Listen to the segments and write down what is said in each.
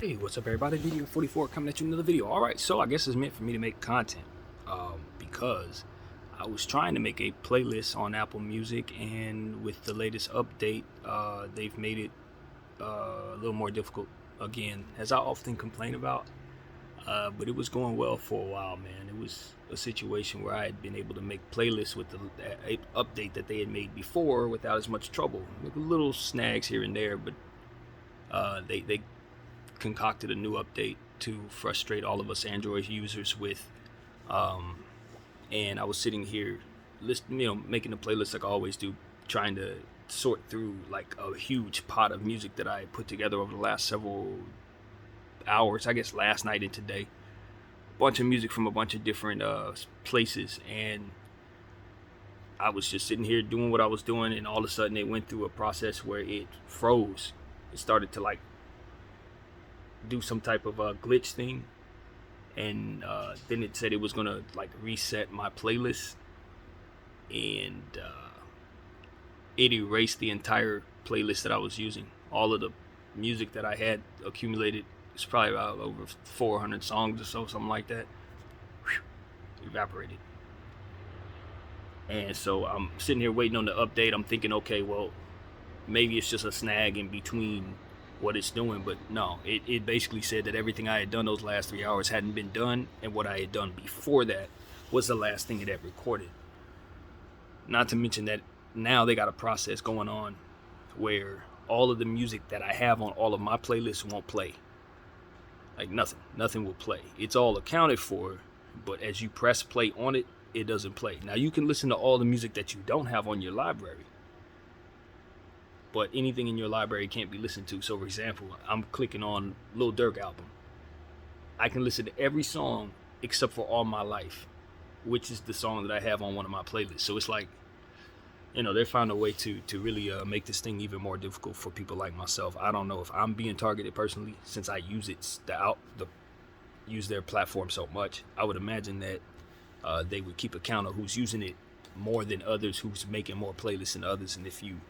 Hey, what's up, everybody? BDF 44 coming at you with another video. Alright, so I guess it's meant for me to make content because I was trying to make a playlist on Apple Music, and with the latest update, they've made it a little more difficult again, as I often complain about. But it was going well for a while, man. It was a situation where I had been able to make playlists with the update that they had made before without as much trouble. With little snags here and there, but they concocted a new update to frustrate all of us Android users with. And I was sitting here, making a playlist like I always do, trying to sort through like a huge pot of music that I put together over the last several hours. I guess last night and today, a bunch of music from a bunch of different places, and I was just sitting here doing what I was doing, and all of a sudden it went through a process where it froze. It started to like do some type of a glitch thing, and then it said it was gonna like reset my playlist, and it erased the entire playlist that I was using. All of the music that I had accumulated, it's probably about over 400 songs or so, something like that. Whew, evaporated. And so I'm sitting here waiting on the update. I'm thinking, okay, well, maybe it's just a snag in between what it's doing, but no, it basically said that everything I had done those last 3 hours hadn't been done, and what I had done before that was the last thing it had recorded. Not to mention that now they got a process going on where all of the music that I have on all of my playlists won't play. Like nothing will play. It's all accounted for, but as you press play on it, it doesn't play. Now you can listen to all the music that you don't have on your library, but anything in your library can't be listened to. So for example, I'm clicking on Lil Durk album. I can listen to every song except for All My Life, which is the song that I have on one of my playlists. So it's like, they found a way to really make this thing even more difficult for people like myself. I don't know if I'm being targeted personally, since I use use their platform so much. I would imagine that they would keep account of who's using it more than others, who's making more playlists than others. And if you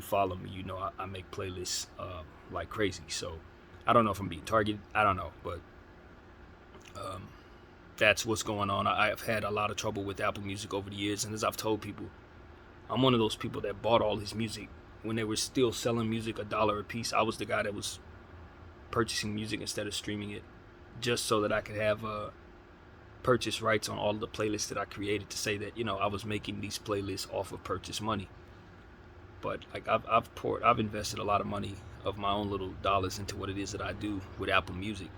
follow me, I make playlists like crazy. So I don't know if I'm being targeted. I don't know, but that's what's going on. I've had a lot of trouble with Apple Music over the years, and as I've told people, I'm one of those people that bought all his music when they were still selling music $1 a piece. I was the guy that was purchasing music instead of streaming it, just so that I could have purchase rights on all of the playlists that I created, to say that I was making these playlists off of purchase money. But like I've invested a lot of money of my own little dollars into what it is that I do with Apple Music.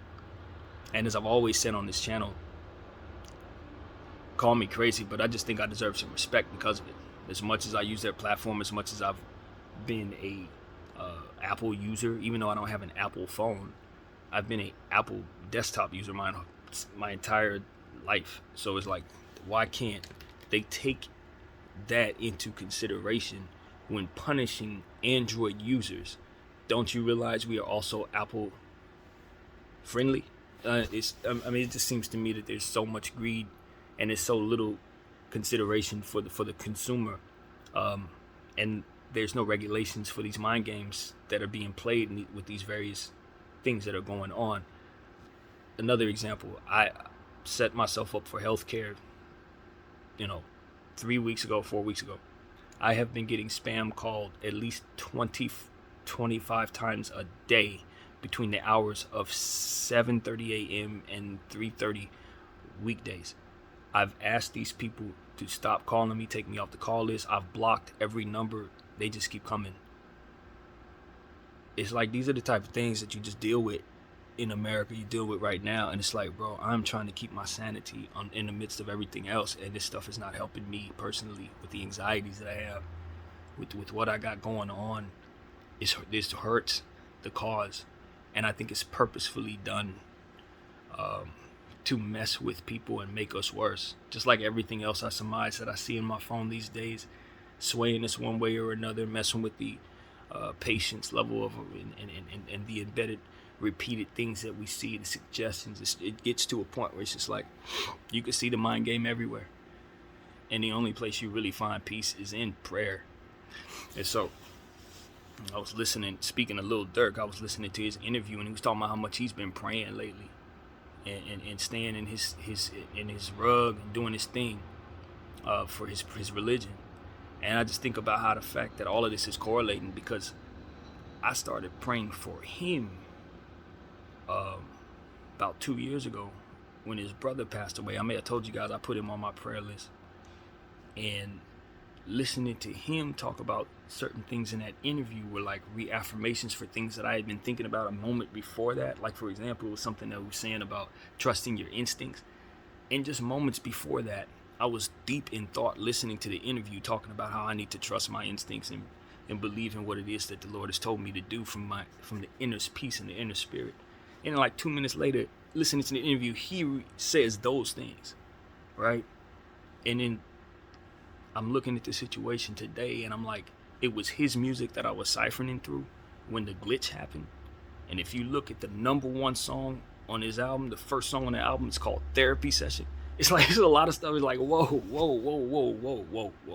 And as I've always said on this channel, call me crazy, but I just think I deserve some respect because of it. As much as I use their platform, as much as I've been a Apple user, even though I don't have an Apple phone, I've been a Apple desktop user my entire life. So it's like, why can't they take that into consideration when punishing Android users? Don't you realize we are also Apple friendly? It just seems to me that there's so much greed and there's so little consideration for the consumer, and there's no regulations for these mind games that are being played with these various things that are going on. Another example, I set myself up for healthcare 4 weeks ago. I have been getting spam called at least 25 times a day between the hours of 7:30 a.m. and 3:30 weekdays. I've asked these people to stop calling me, take me off the call list. I've blocked every number. They just keep coming. It's like, these are the type of things that you just deal with in America, you deal with right now. And it's like, bro, I'm trying to keep my sanity in the midst of everything else, and this stuff is not helping me personally with the anxieties that I have, with what I got going on. This hurts the cause, and I think it's purposefully done to mess with people and make us worse. Just like everything else I surmise that I see in my phone these days, swaying us one way or another, messing with the patience level of and the embedded repeated things that we see, the suggestions. It gets to a point where it's just like, you can see the mind game everywhere, and the only place you really find peace is in prayer. And so I was listening, speaking of Lil Durk, I was listening to his interview, and he was talking about how much he's been praying lately, and staying in his rug and doing his thing for his religion. And I just think about how the fact that all of this is correlating, because I started praying for him about 2 years ago when his brother passed away. I may have told you guys I put him on my prayer list. And listening to him talk about certain things in that interview were like reaffirmations for things that I had been thinking about a moment before that. Like, for example, it was something that we were saying about trusting your instincts. And just moments before that, I was deep in thought listening to the interview talking about how I need to trust my instincts and believe in what it is that the Lord has told me to do from the inner peace and the inner spirit. And like 2 minutes later, listening to the interview, he says those things, right? And then I'm looking at the situation today, and I'm like, it was his music that I was siphoning through when the glitch happened. And if you look at the #1 song on his album, the first song on the album is called Therapy Session. It's like, there's a lot of stuff. It's like, whoa.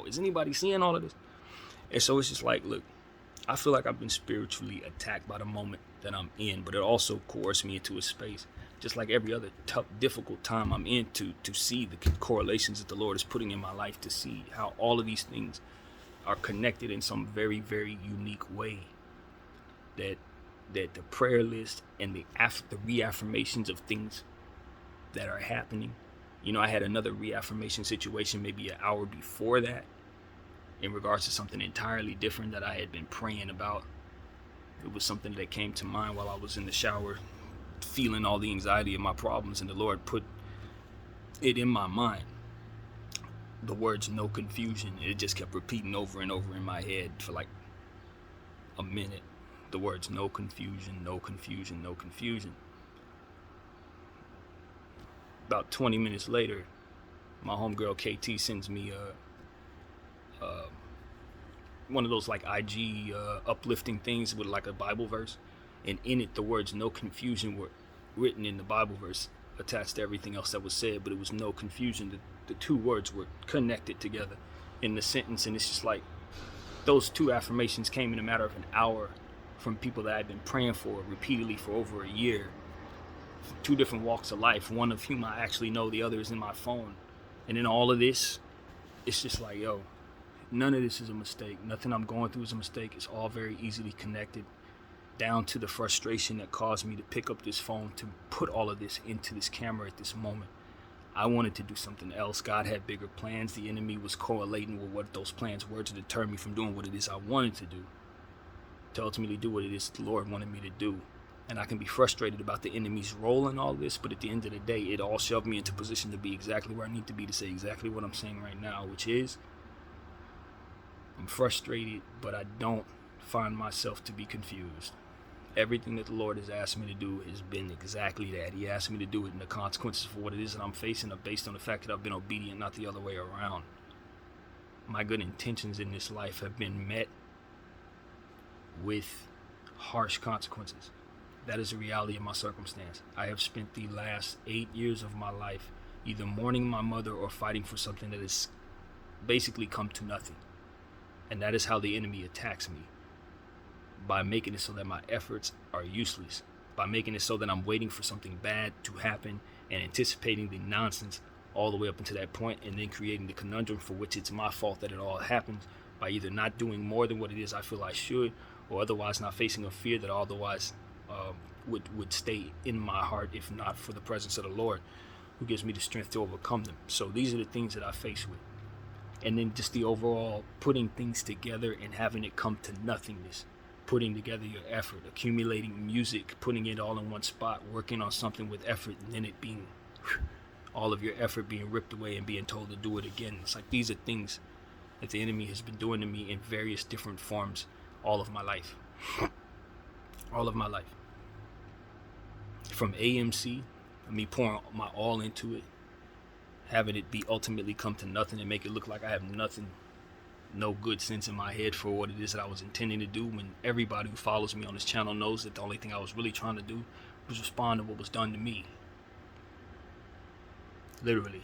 Is anybody seeing all of this? And so it's just like, look, I feel like I've been spiritually attacked by the moment that I'm in, but it also coerced me into a space, just like every other tough, difficult time I'm in, to see the correlations that the Lord is putting in my life, to see how all of these things are connected in some very, very unique way. That the prayer list and the reaffirmations of things that are happening. You know, I had another reaffirmation situation maybe an hour before that in regards to something entirely different that I had been praying about. It was something that came to mind while I was in the shower, feeling all the anxiety of my problems, and the Lord put it in my mind. The words "no confusion," it just kept repeating over and over in my head for like a minute. The words "no confusion, no confusion, no confusion." About 20 minutes later, my homegirl KT sends me one of those like IG uplifting things with like a Bible verse, and in it the words "no confusion" were written in the Bible verse attached to everything else that was said, but it was no confusion. The two words were connected together in the sentence, and it's just like those two affirmations came in a matter of an hour from people that I've been praying for repeatedly for over a year. Two different walks of life, one of whom I actually know, the other is in my phone. And in all of this, it's just like, yo, none of this is a mistake. Nothing I'm going through is a mistake. It's all very easily connected, down to the frustration that caused me to pick up this phone to put all of this into this camera at this moment. I wanted to do something else. God had bigger plans. The enemy was correlating with what those plans were to deter me from doing what it is I wanted to do, to ultimately do what it is the Lord wanted me to do. And I can be frustrated about the enemy's role in all this, but at the end of the day, it all shoved me into position to be exactly where I need to be, to say exactly what I'm saying right now, which is, I'm frustrated, but I don't find myself to be confused. Everything that the Lord has asked me to do has been exactly that. He asked me to do it, and the consequences for what it is that I'm facing are based on the fact that I've been obedient, not the other way around. My good intentions in this life have been met with harsh consequences. That is the reality of my circumstance. I have spent the last 8 years of my life either mourning my mother or fighting for something that has basically come to nothing. And that is how the enemy attacks me. By making it so that my efforts are useless. By making it so that I'm waiting for something bad to happen and anticipating the nonsense all the way up until that point, and then creating the conundrum for which it's my fault that it all happens, by either not doing more than what it is I feel I should, or otherwise not facing a fear that otherwise would stay in my heart if not for the presence of the Lord, who gives me the strength to overcome them. So these are the things that I face with. And then just the overall putting things together and having it come to nothingness. Putting together your effort, accumulating music, putting it all in one spot, working on something with effort, and then it being all of your effort being ripped away and being told to do it again. It's like these are things that the enemy has been doing to me in various different forms all of my life. All of my life. From AMC, me pouring my all into it, having it be ultimately come to nothing and make it look like I have nothing, no good sense in my head for what it is that I was intending to do, when everybody who follows me on this channel knows that the only thing I was really trying to do was respond to what was done to me. Literally.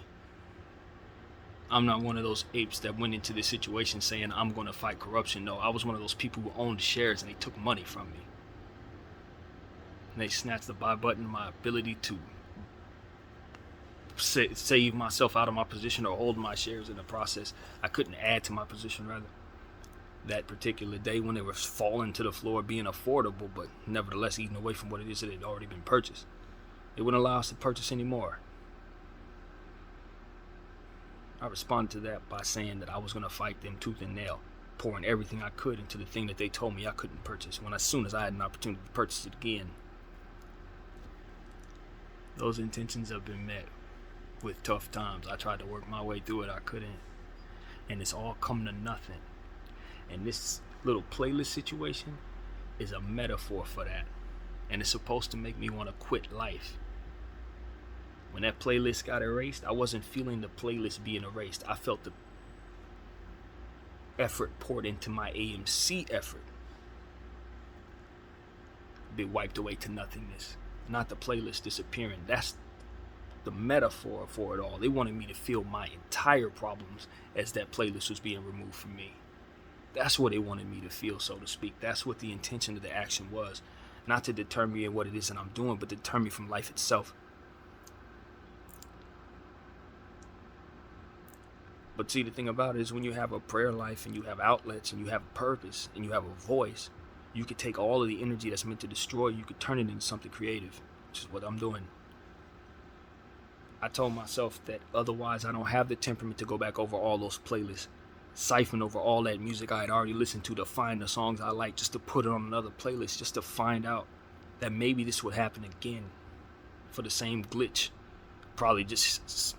I'm not one of those apes that went into this situation saying I'm going to fight corruption. No, I was one of those people who owned shares and they took money from me. And they snatched the buy button, my ability to save myself out of my position or hold my shares in the process. I couldn't add to my position, rather. That particular day when they were falling to the floor, being affordable, but nevertheless eating away from what it is that had already been purchased. It wouldn't allow us to purchase anymore. I responded to that by saying that I was going to fight them tooth and nail, pouring everything I could into the thing that they told me I couldn't purchase, when as soon as I had an opportunity to purchase it again. Those intentions have been met with tough times. I tried to work my way through it. I couldn't. And it's all come to nothing. And this little playlist situation is a metaphor for that. And it's supposed to make me want to quit life. When that playlist got erased, I wasn't feeling the playlist being erased. I felt the effort poured into my AMC effort be wiped away to nothingness. Not the playlist disappearing. That's the metaphor for it all. They wanted me to feel my entire problems as that playlist was being removed from me. That's what they wanted me to feel, so to speak. That's what the intention of the action was. Not to deter me in what it is that I'm doing, but to deter me from life itself. But see, the thing about it is when you have a prayer life and you have outlets and you have a purpose and you have a voice, you could take all of the energy that's meant to destroy, you could turn it into something creative, which is what I'm doing. I told myself that otherwise I don't have the temperament to go back over all those playlists, siphon over all that music I had already listened to find the songs I like, just to put it on another playlist, just to find out that maybe this would happen again for the same glitch. Probably just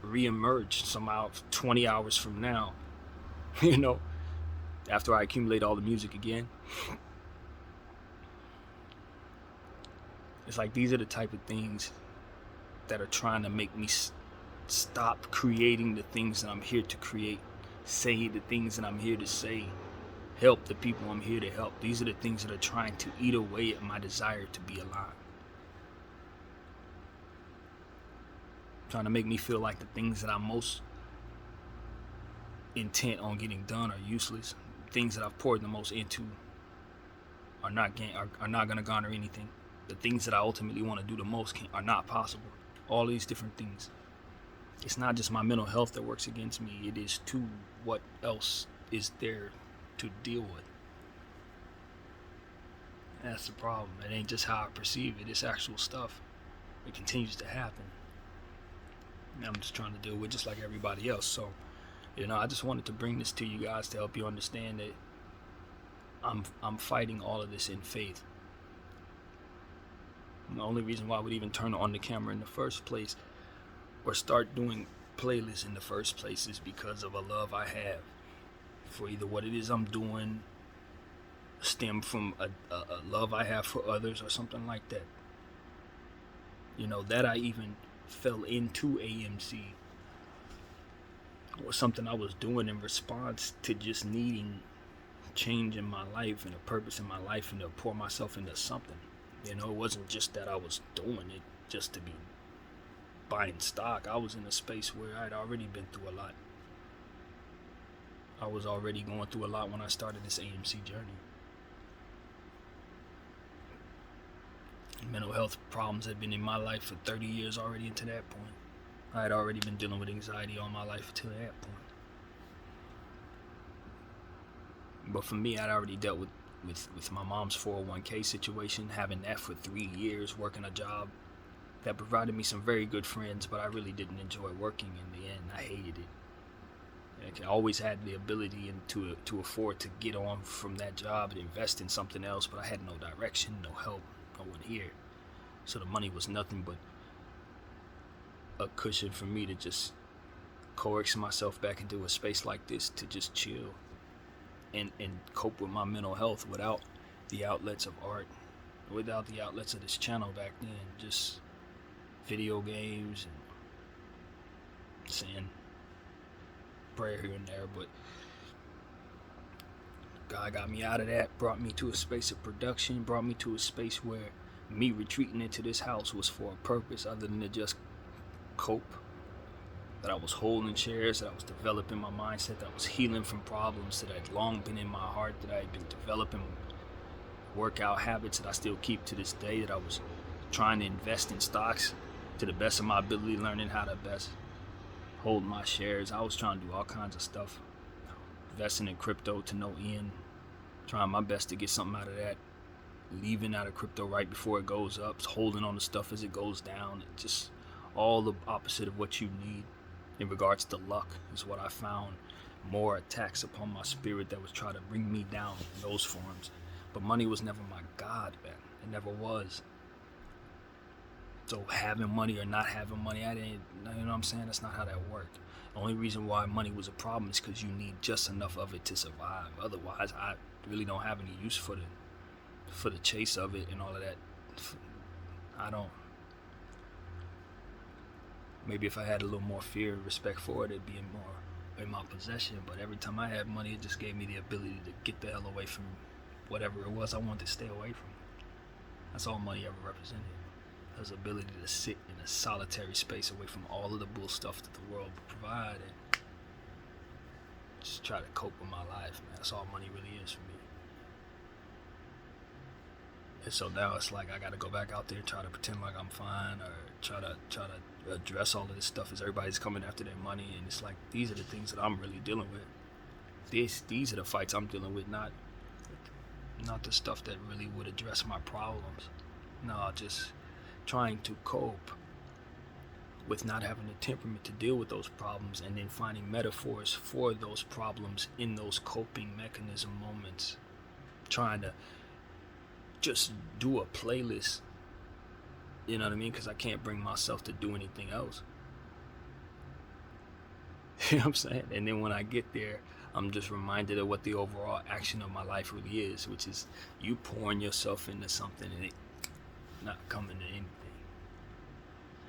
re-emerge somehow 20 hours from now, after I accumulate all the music again. It's like these are the type of things that are trying to make me stop creating the things that I'm here to create, say the things that I'm here to say, help the people I'm here to help. These are the things that are trying to eat away at my desire to be alive. Trying to make me feel like the things that I'm most intent on getting done are useless. Things that I've poured the most into are not going to garner anything. The things that I ultimately want to do the most are not possible. All these different things. It's not just my mental health that works against me. It is too what else is there to deal with. That's the problem. It ain't just how I perceive it. It's actual stuff. It continues to happen. I'm just trying to deal with just like everybody else. So, I just wanted to bring this to you guys to help you understand that I'm fighting all of this in faith. And the only reason why I would even turn on the camera in the first place or start doing playlists in the first place is because of a love I have for either what it is I'm doing, stem from a love I have for others or something like that. That I even fell into AMC or something I was doing in response to just needing change in my life and a purpose in my life and to pour myself into something. It wasn't just that I was doing it just to be buying stock. I was in a space where I'd already been through a lot. I was already going through a lot when I started this AMC journey. Mental health problems had been in my life for 30 years already into that point. I had already been dealing with anxiety all my life to that point. But for me, I'd already dealt with my mom's 401k situation, having that for 3 years, working a job that provided me some very good friends, but I really didn't enjoy working in the end. I hated it. I always had the ability to afford to get on from that job and invest in something else, but I had no direction, no help, no one here. So the money was nothing but a cushion for me to just coerce myself back into a space like this to just chill and cope with my mental health without the outlets of art, without the outlets of this channel back then. Just video games and saying prayer here and there, but God got me out of that, brought me to a space of production, brought me to a space where me retreating into this house was for a purpose other than to just cope. that I was holding shares, that I was developing my mindset, that I was healing from problems that had long been in my heart, that I had been developing workout habits that I still keep to this day, that I was trying to invest in stocks to the best of my ability, learning how to best hold my shares. I was trying to do all kinds of stuff, investing in crypto to no end, trying my best to get something out of that, leaving out of crypto right before it goes up, holding on to stuff as it goes down. It just all the opposite of what you need in regards to luck is what I found. More attacks upon my spirit that was trying to bring me down in those forms. But money was never my God, man. It never was. So having money or not having money, you know what I'm saying? That's not how that worked. The only reason why money was a problem is because you need just enough of it to survive. Otherwise, I really don't have any use for the chase of it and all of that. I don't. Maybe if I had a little more fear and respect for it, it'd be more in my possession. But every time I had money, it just gave me the ability to get the hell away from whatever it was I wanted to stay away from. That's all money ever represented. The ability to sit in a solitary space away from all of the bull stuff that the world would provide and just try to cope with my life, man. That's all money really is for me. And so now it's like I gotta go back out there and try to pretend like I'm fine, or try to address all of this stuff as everybody's coming after their money. And it's like, these are the things that I'm really dealing with. These are the fights I'm dealing with, not the stuff that really would address my problems. No, just trying to cope with not having the temperament to deal with those problems, and then finding metaphors for those problems in those coping mechanism moments. Trying to just do a playlist, you know what I mean? Because I can't bring myself to do anything else. You know what I'm saying? And then when I get there, I'm just reminded of what the overall action of my life really is, which is you pouring yourself into something and it not coming to anything.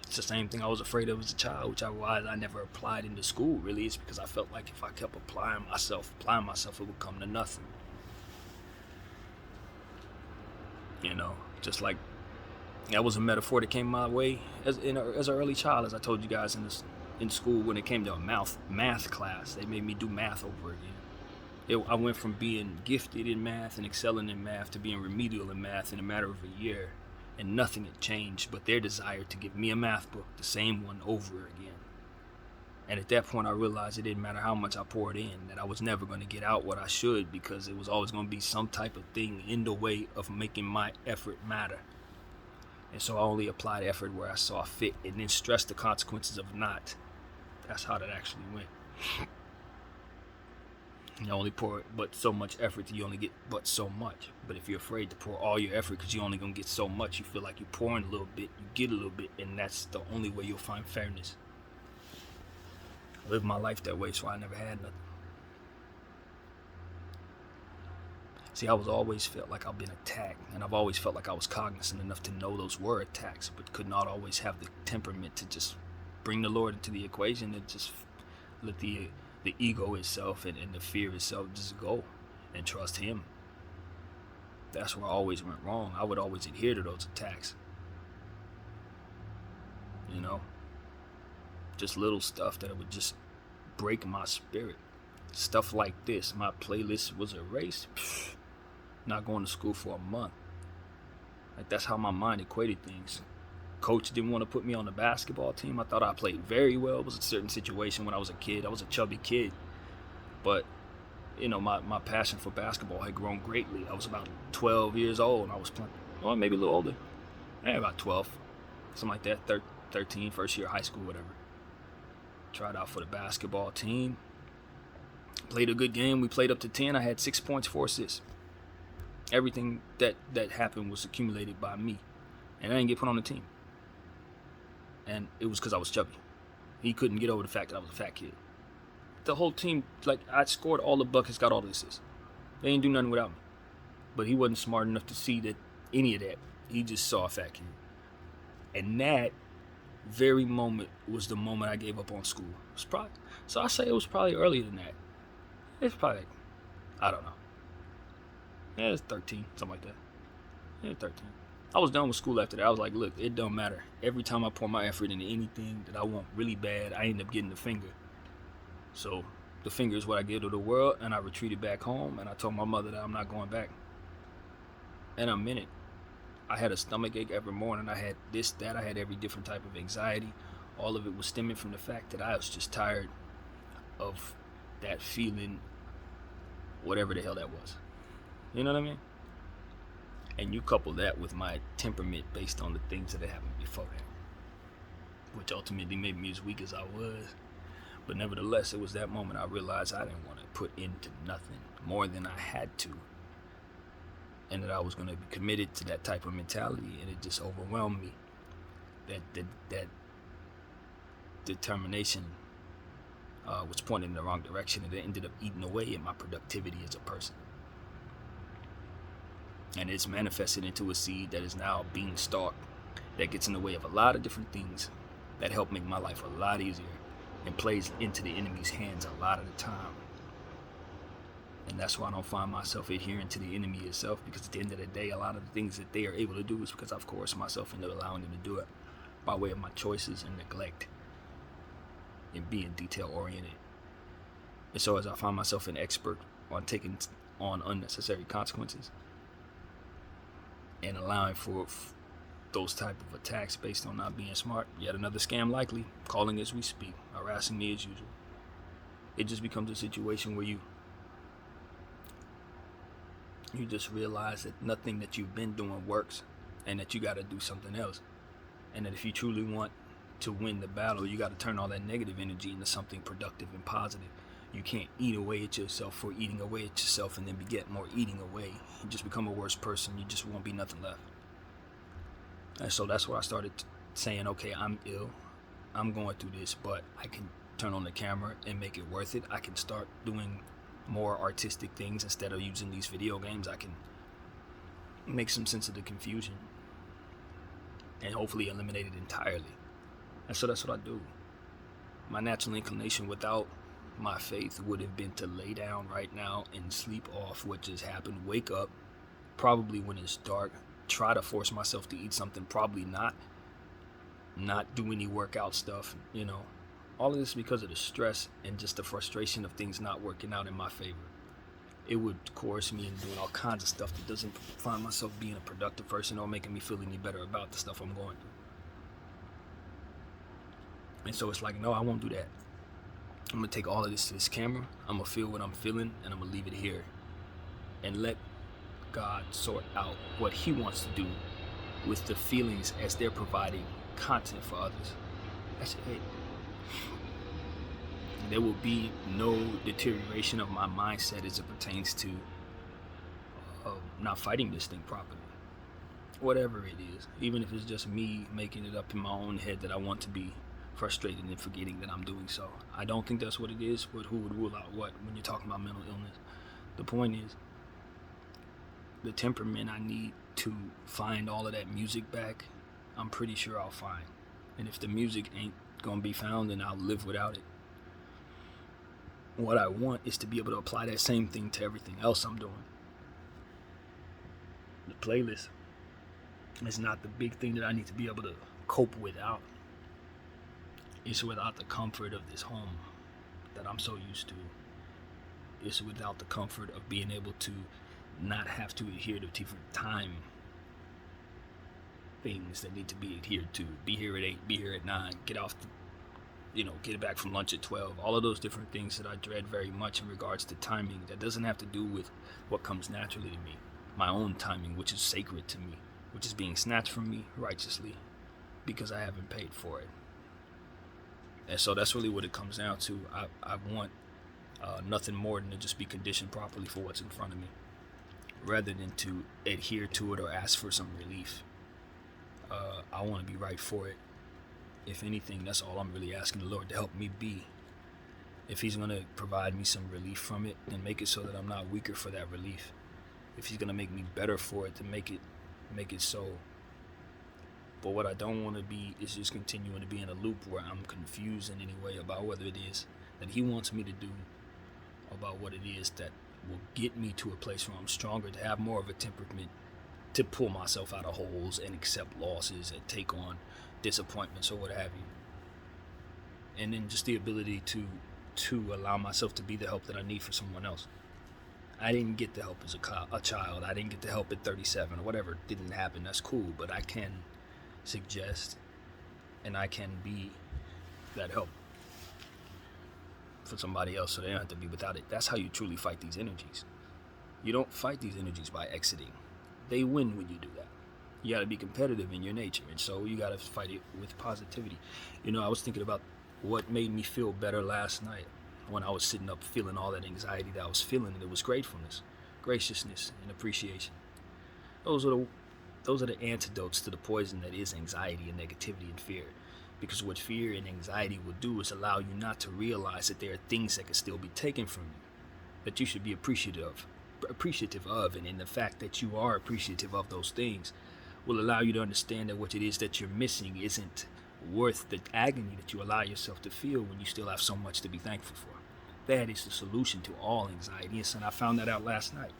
It's the same thing I was afraid of as a child, which I never applied into school. Really, it's because I felt like if I kept applying myself, it would come to nothing. You know, just like that was a metaphor that came my way as an early child, as I told you guys in school when it came to a math class. They made me do math over again. I went from being gifted in math and excelling in math to being remedial in math in a matter of a year. And nothing had changed but their desire to give me a math book, the same one over again. And at that point I realized it didn't matter how much I poured in, that I was never going to get out what I should, because it was always going to be some type of thing in the way of making my effort matter. And so I only applied effort where I saw fit, and then stressed the consequences of not. That's how that actually went. You only pour but so much effort, you only get but so much. But if you're afraid to pour all your effort because you're only going to get so much, you feel like you're pouring a little bit, you get a little bit, and that's the only way you'll find fairness. I lived my life that way, so I never had nothing. See, I was always felt like I've been attacked, and I've always felt like I was cognizant enough to know those were attacks, but could not always have the temperament to just bring the Lord into the equation and just let the ego itself and the fear itself just go and trust Him. That's where I always went wrong. I would always adhere to those attacks. You know? Just little stuff that would just break my spirit. Stuff like this. My playlist was erased. Not going to school for a month. Like, that's how my mind equated things. Coach didn't want to put me on the basketball team. I thought I played very well. It was a certain situation when I was a kid. I was a chubby kid. But, you know, my passion for basketball had grown greatly. I was about 12 years old and I was playing, or maybe a little older. About 12. Something like that. 13, first year of high school, whatever. Tried out for the basketball team. Played a good game. We played up to 10. I had 6 points, 4 assists. Everything that happened was accumulated by me. And I didn't get put on the team. And it was because I was chubby. He couldn't get over the fact that I was a fat kid. The whole team, like, I scored all the buckets, got all the assists. They didn't do nothing without me. But he wasn't smart enough to see that any of that. He just saw a fat kid. And that very moment was the moment I gave up on school. So I say it was probably earlier than that. It's probably, I don't know. Yeah, it's 13, something like that. Yeah, 13. I was done with school after that. I was like, look, it don't matter. Every time I pour my effort into anything that I want really bad, I end up getting the finger. So the finger is what I give to the world, and I retreated back home, and I told my mother that I'm not going back. And I meant it. I had a stomach ache every morning. I had this, that. I had every different type of anxiety. All of it was stemming from the fact that I was just tired of that feeling, whatever the hell that was. You know what I mean? And you couple that with my temperament based on the things that had happened before that, which ultimately made me as weak as I was. But nevertheless, it was that moment I realized I didn't want to put into nothing more than I had to, and that I was going to be committed to that type of mentality, and it just overwhelmed me. That determination was pointed in the wrong direction, and it ended up eating away at my productivity as a person. And it's manifested into a seed that is now being stalked, that gets in the way of a lot of different things that help make my life a lot easier, and plays into the enemy's hands a lot of the time. And that's why I don't find myself adhering to the enemy itself, because at the end of the day, a lot of the things that they are able to do is because I've coerced myself into allowing them to do it by way of my choices and neglect and being detail oriented. And so as I find myself an expert on taking on unnecessary consequences and allowing for those type of attacks based on not being smart, yet another scam likely, calling as we speak, harassing me as usual, it just becomes a situation where you just realize that nothing that you've been doing works, and that you got to do something else, and that if you truly want to win the battle, you got to turn all that negative energy into something productive and positive. You can't eat away at yourself for eating away at yourself and then beget more eating away. You just become a worse person. You just won't be nothing left. And so that's where I started saying, okay, I'm ill, I'm going through this, but I can turn on the camera and make it worth it. I can start doing more artistic things instead of using these video games. I can make some sense of the confusion and hopefully eliminate it entirely. And so that's what I do. My natural inclination without my faith would have been to lay down right now and sleep off what just happened, wake up probably when it's dark, try to force myself to eat something, probably not do any workout stuff, all of this because of the stress and just the frustration of things not working out in my favor. It would coerce me into doing all kinds of stuff that doesn't find myself being a productive person or making me feel any better about the stuff I'm going through. And so it's like, no, I won't do that. I'm going to take all of this to this camera. I'm going to feel what I'm feeling, and I'm going to leave it here and let God sort out what he wants to do with the feelings as they're providing content for others. That's it. There will be no deterioration of my mindset as it pertains to not fighting this thing properly. Whatever it is, even if it's just me making it up in my own head that I want to be frustrated and forgetting that I'm doing so. I don't think that's what it is, but who would rule out what when you're talking about mental illness? The point is, the temperament I need to find all of that music back, I'm pretty sure I'll find. And if the music ain't gonna be found, then I'll live without it. What I want is to be able to apply that same thing to everything else I'm doing. The playlist is not the big thing that I need to be able to cope without. It's without the comfort of this home that I'm so used to. It's without the comfort of being able to not have to adhere to different time things that need to be adhered to. Be here at 8, be here at 9, get off get back from lunch at 12. All of those different things that I dread very much in regards to timing. That doesn't have to do with what comes naturally to me. My own timing, which is sacred to me, which is being snatched from me righteously because I haven't paid for it. And so that's really what it comes down to. I want nothing more than to just be conditioned properly for what's in front of me, rather than to adhere to it or ask for some relief. I want to be right for it. If anything, that's all I'm really asking the Lord to help me be. If he's going to provide me some relief from it, then make it so that I'm not weaker for that relief. If he's going to make me better for it, then make it so. But what I don't want to be is just continuing to be in a loop where I'm confused in any way about whether it is that he wants me to do, about what it is that will get me to a place where I'm stronger, to have more of a temperament to pull myself out of holes and accept losses and take on disappointments or what have you. And then just the ability to allow myself to be the help that I need for someone else. I didn't get the help as a child. I didn't get the help at 37 or whatever. It didn't happen. That's cool. But I can suggest and I can be that help for somebody else so they don't have to be without it. That's how you truly fight these energies. You don't fight these energies by exiting. They win when you do that. You got to be competitive in your nature. And so you got to fight it with positivity. I was thinking about what made me feel better last night when I was sitting up feeling all that anxiety that I was feeling, and it was gratefulness, graciousness, and appreciation. Those are the antidotes to the poison that is anxiety and negativity and fear. Because what fear and anxiety will do is allow you not to realize that there are things that can still be taken from you, that you should be appreciative of, and in the fact that you are appreciative of those things will allow you to understand that what it is that you're missing isn't worth the agony that you allow yourself to feel when you still have so much to be thankful for. That is the solution to all anxiety, and I found that out last night.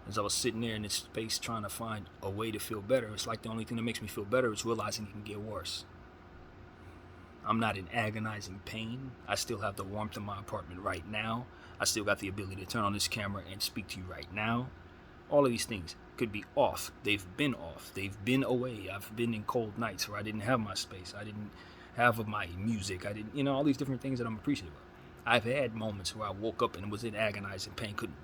As I was sitting there in this space trying to find a way to feel better, it's like the only thing that makes me feel better is realizing it can get worse. I'm not in agonizing pain. I still have the warmth in my apartment right now. I still got the ability to turn on this camera and speak to you right now. All of these things could be off. They've been off. They've been away. I've been in cold nights where I didn't have my space. I didn't have my music. I didn't, all these different things that I'm appreciative of. I've had moments where I woke up and was in agonizing pain, couldn't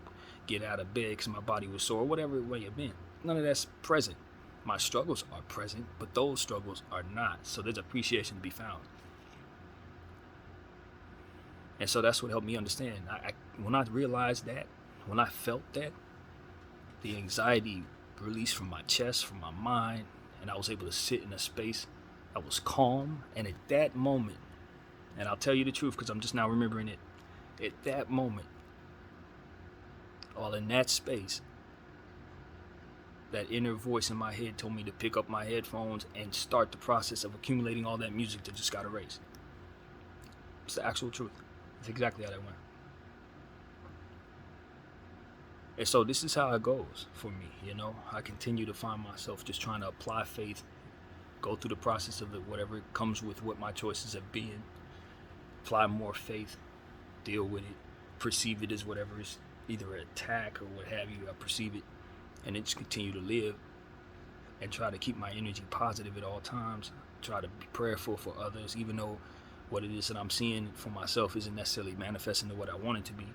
get out of bed because my body was sore, whatever it may have been. None of that's present. My struggles are present, but those struggles are not. So there's appreciation to be found. And so that's what helped me understand. When I realized that, when I felt that, the anxiety released from my chest, from my mind, and I was able to sit in a space that was calm. And at that moment, and I'll tell you the truth because I'm just now remembering it, at that moment, all in that space, that inner voice in my head told me to pick up my headphones and start the process of accumulating all that music that just got erased. It's the actual truth. It's exactly how that went. And so this is how it goes for me, I continue to find myself just trying to apply faith, go through the process of it, whatever it comes with what my choices have been, apply more faith, deal with it, perceive it as whatever is either an attack or what have you. I perceive it and then just continue to live and try to keep my energy positive at all times, try to be prayerful for others, even though what it is that I'm seeing for myself isn't necessarily manifesting to what I want it to be.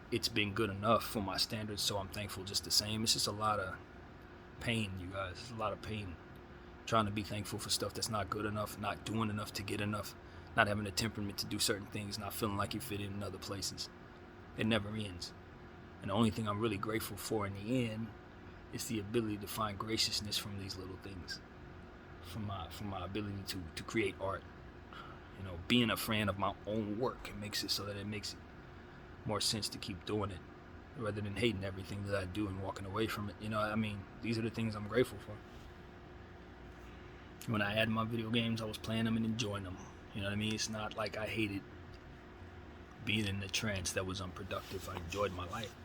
It's been good enough for my standards, so I'm thankful just the same. It's just a lot of pain, you guys. It's a lot of pain. Trying to be thankful for stuff that's not good enough, not doing enough to get enough, not having the temperament to do certain things, not feeling like you fit in other places. It never ends. And the only thing I'm really grateful for in the end is the ability to find graciousness from these little things, from my ability to create art. Being a fan of my own work, it makes it so that it makes it more sense to keep doing it rather than hating everything that I do and walking away from it. These are the things I'm grateful for. When I had my video games, I was playing them and enjoying them. It's not like I hated being in the trance that was unproductive. I enjoyed my life.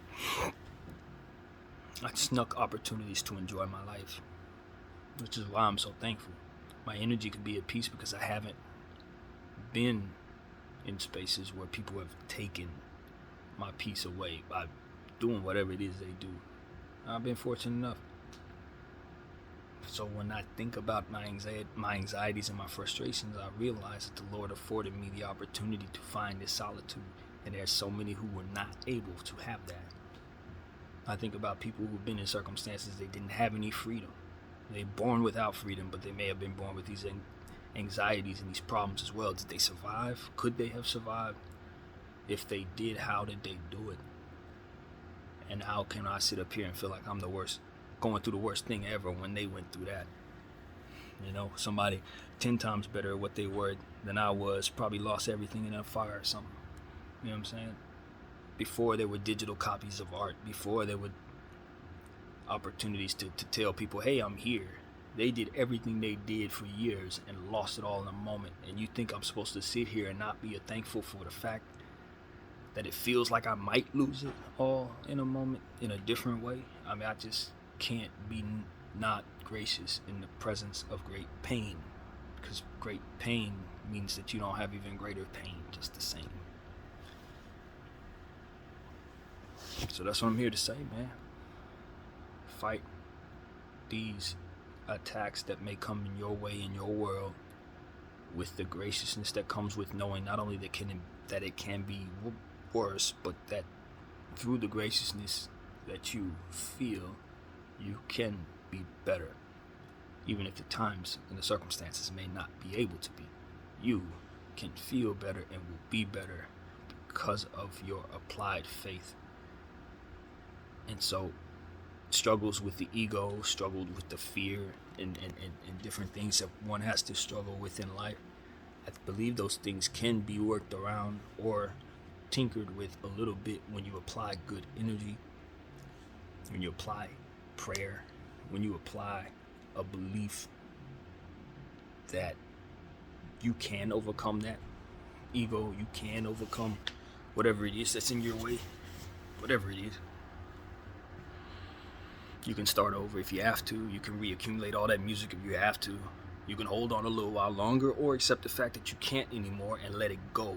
I snuck opportunities to enjoy my life, which is why I'm so thankful. My energy could be at peace because I haven't been in spaces where people have taken my peace away by doing whatever it is they do. I've been fortunate enough. So when I think about my anxieties and my frustrations, I realize that the Lord afforded me the opportunity to find this solitude, and there's so many who were not able to have that. I think about people who've been in circumstances they didn't have any freedom. They're born without freedom, but they may have been born with these anxieties and these problems as well. Did they survive? Could they have survived? If they did, how did they do it? And how can I sit up here and feel like I'm the worst, going through the worst thing ever when they went through that? Somebody 10 times better at what they were than I was, probably lost everything in a fire or something. You know what I'm saying? Before there were digital copies of art, before there were opportunities to tell people, hey, I'm here. They did everything they did for years and lost it all in a moment. And you think I'm supposed to sit here and not be thankful for the fact that it feels like I might lose it all in a moment in a different way? can't be not gracious in the presence of great pain, because great pain means that you don't have even greater pain just the same. So that's what I'm here to say, man. Fight these attacks that may come in your way, in your world, with the graciousness that comes with knowing not only that it can be worse, but that through the graciousness that you feel, you can be better, even if the times and the circumstances may not be able to be. You can feel better and will be better because of your applied faith. And so struggles with the ego, struggled with the fear, and different things that one has to struggle with in life, I believe those things can be worked around or tinkered with a little bit when you apply good energy, when you apply prayer, when you apply a belief that you can overcome that ego, you can overcome whatever it is that's in your way, whatever it is. You can start over if you have to. You can reaccumulate all that music if you have to. You can hold on a little while longer, or accept the fact that you can't anymore and let it go.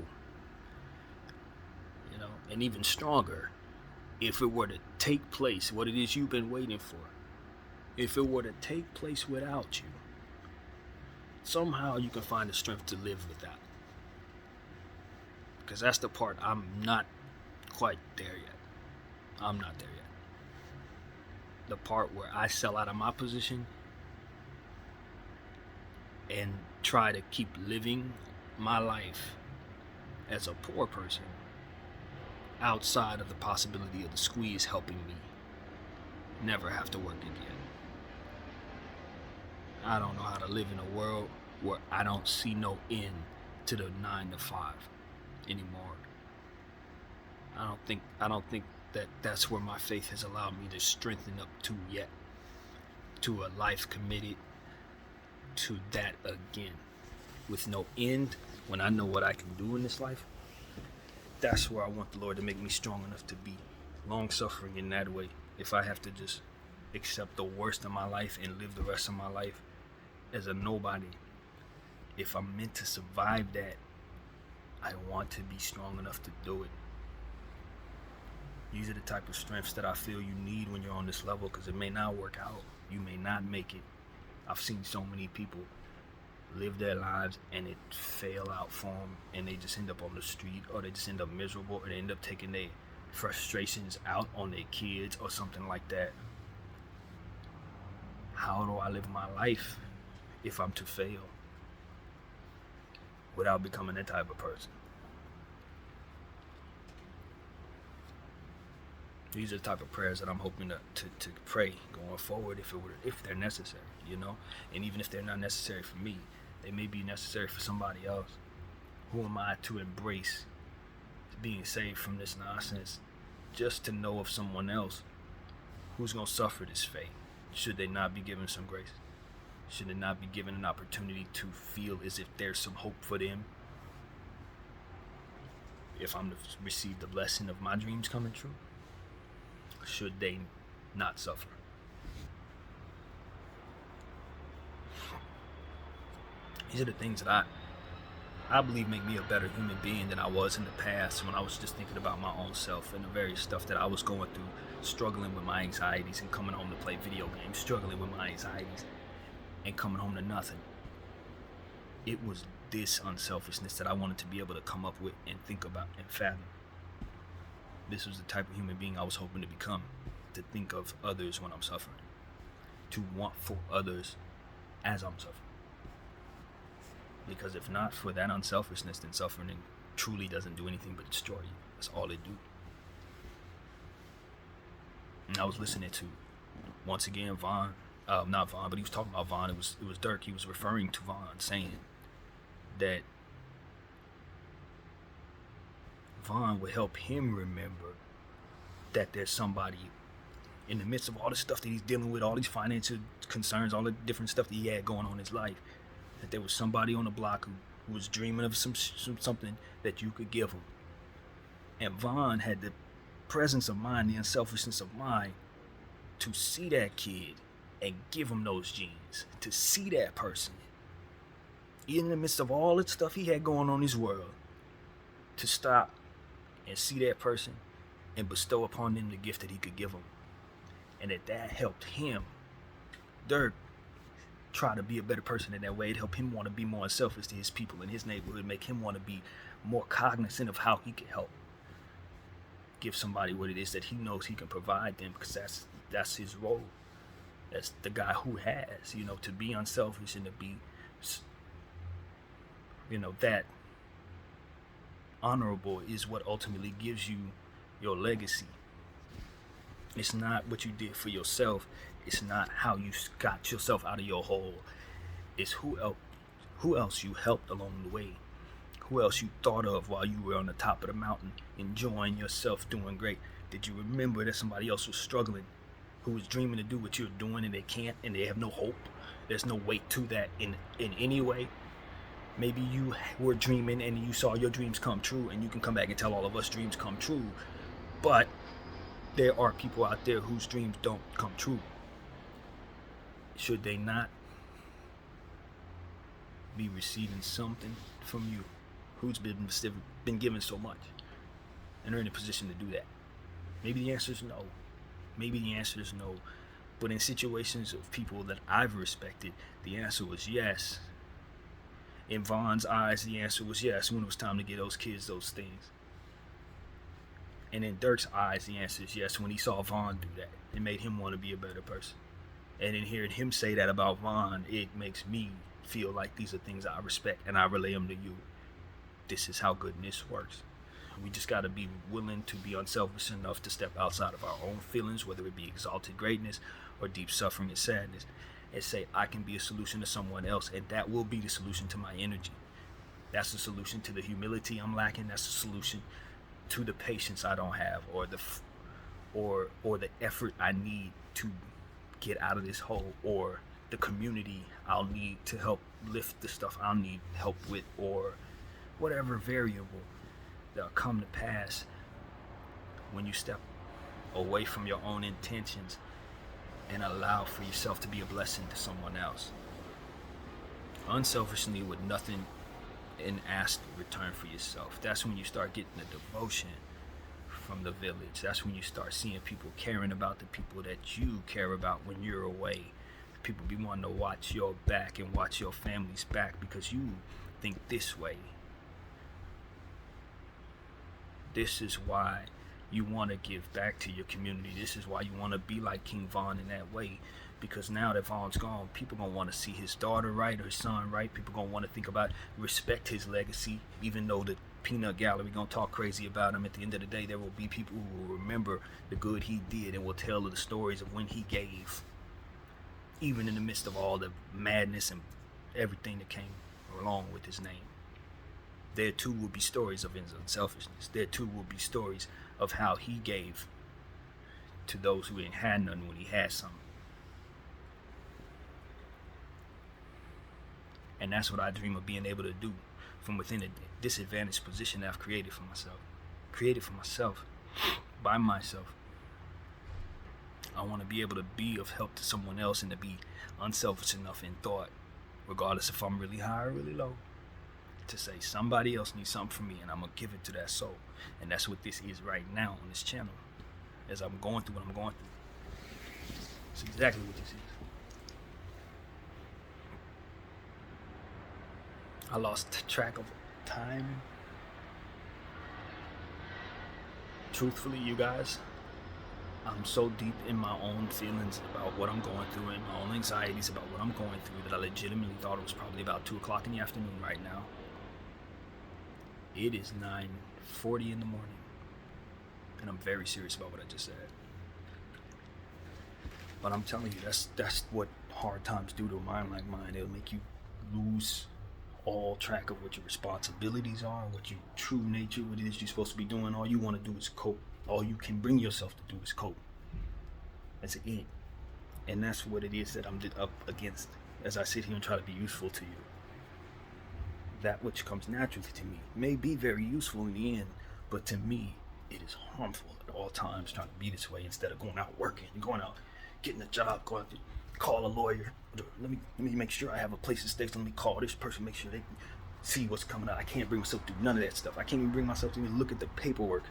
You know, and even stronger, if it were to take place, what it is you've been waiting for, if it were to take place without you, somehow you can find the strength to live with that. Because that's the part I'm not quite there yet. I'm not there yet. The part where I sell out of my position and try to keep living my life as a poor person outside of the possibility of the squeeze helping me never have to work again. I don't know how to live in a world where I don't see no end to the 9 to 5 anymore. I don't think that that's where my faith has allowed me to strengthen up to yet, to a life committed to that again, with no end. When I know what I can do in this life, that's where I want the Lord to make me strong enough to be long suffering in that way. If I have to just accept the worst of my life and live the rest of my life as a nobody, if I'm meant to survive that, I want to be strong enough to do it. These are the type of strengths that I feel you need when you're on this level, because it may not work out. You may not make it. I've seen so many people live their lives and it fail out for them, and they just end up on the street, or they just end up miserable, or they end up taking their frustrations out on their kids or something like that. How do I live my life if I'm to fail without becoming that type of person? These are the type of prayers that I'm hoping to pray going forward, if they're necessary, you know? And even if they're not necessary for me, they may be necessary for somebody else. Who am I to embrace being saved from this nonsense just to know of someone else who's going to suffer this fate? Should they not be given some grace? Should they not be given an opportunity to feel as if there's some hope for them? If I'm to receive the blessing of my dreams coming true, should they not suffer? These are the things that I believe make me a better human being than I was in the past, when I was just thinking about my own self and the various stuff that I was going through, struggling with my anxieties and coming home to play video games, struggling with my anxieties and coming home to nothing. It was this unselfishness that I wanted to be able to come up with and think about and fathom. This was the type of human being I was hoping to become, to think of others when I'm suffering, to want for others as I'm suffering. Because if not for that unselfishness, then suffering truly doesn't do anything but destroy you. That's all it do. And I was listening to, once again, not Vaughn, but he was talking about Vaughn. It was Dirk. He was referring to Vaughn, saying that Vaughn would help him remember that there's somebody in the midst of all the stuff that he's dealing with, all these financial concerns, all the different stuff that he had going on in his life, that there was somebody on the block who was dreaming of something that you could give him. And Vaughn had the presence of mind, the unselfishness of mind, to see that kid and give him those genes, to see that person in the midst of all the stuff he had going on in his world, to stop and see that person and bestow upon them the gift that he could give them. And that helped him, Dirk, try to be a better person in that way. It helped him want to be more unselfish to his people in his neighborhood, make him want to be more cognizant of how he can help give somebody what it is that he knows he can provide them, because that's his role. That's the guy who has, to be unselfish and to be, that honorable is what ultimately gives you your legacy. It's not what you did for yourself. It's not how you got yourself out of your hole. It's who else you helped along the way. Who else you thought of while you were on the top of the mountain, enjoying yourself, doing great. Did you remember that somebody else was struggling, who was dreaming to do what you're doing and they can't, and they have no hope? There's no weight to that in any way. Maybe you were dreaming and you saw your dreams come true, and you can come back and tell all of us dreams come true. But there are people out there whose dreams don't come true. Should they not be receiving something from you, who's been given so much, and are in a position to do that? Maybe the answer is no. Maybe the answer is no. But in situations of people that I've respected, the answer was yes. In Vaughn's eyes, the answer was yes when it was time to get those kids those things. And in Dirk's eyes, the answer is yes when he saw Vaughn do that. It made him want to be a better person. And in hearing him say that about Vaughn, it makes me feel like these are things I respect, and I relay them to you. This is how goodness works. We just got to be willing to be unselfish enough to step outside of our own feelings, whether it be exalted greatness or deep suffering and sadness, and say, I can be a solution to someone else, and that will be the solution to my energy. That's the solution to the humility I'm lacking. That's the solution to the patience I don't have, or the effort I need to get out of this hole, or the community I'll need to help lift the stuff I'll need help with, or whatever variable that'll come to pass when you step away from your own intentions and allow for yourself to be a blessing to someone else. Unselfishly, with nothing in asked return for yourself. That's when you start getting the devotion from the village. That's when you start seeing people caring about the people that you care about when you're away. People be wanting to watch your back and watch your family's back because you think this way. This is why you want to give back to your community. This is why you want to be like King Vaughn in that way. Because now that Vaughn's gone, people going to want to see his daughter right, or his son right. People going to want to think about, respect his legacy, even though the peanut gallery going to talk crazy about him. At the end of the day, there will be people who will remember the good he did and will tell the stories of when he gave, even in the midst of all the madness and everything that came along with his name. There too will be stories of his unselfishness. There too will be stories of how he gave to those who didn't have nothing when he had something. And that's what I dream of being able to do from within a disadvantaged position that I've created for myself. By myself. I want to be able to be of help to someone else, and to be unselfish enough in thought, regardless if I'm really high or really low, to say somebody else needs something from me, and I'm going to give it to that soul. And that's what this is right now on this channel. As I'm going through what I'm going through. It's exactly what this is. I lost track of time. Truthfully, you guys, I'm so deep in my own feelings about what I'm going through and my own anxieties about what I'm going through that I legitimately thought it was probably about 2 o'clock in the afternoon right now. It is 9:40 in the morning, and I'm very serious about what I just said. But I'm telling you, that's what hard times do to a mind like mine. It'll make you lose all track of what your responsibilities are, what your true nature, what it is you're supposed to be doing. All you want to do is cope. All you can bring yourself to do is cope. That's it. And that's what it is that I'm up against as I sit here and try to be useful to you. That which comes naturally to me may be very useful in the end, but to me, it is harmful at all times trying to be this way instead of going out working and going out getting a job, go out to call a lawyer. Let me make sure I have a place to stay. So let me call this person, make sure they can see what's coming out. I can't bring myself to do none of that stuff. I can't even bring myself to even look at the paperwork.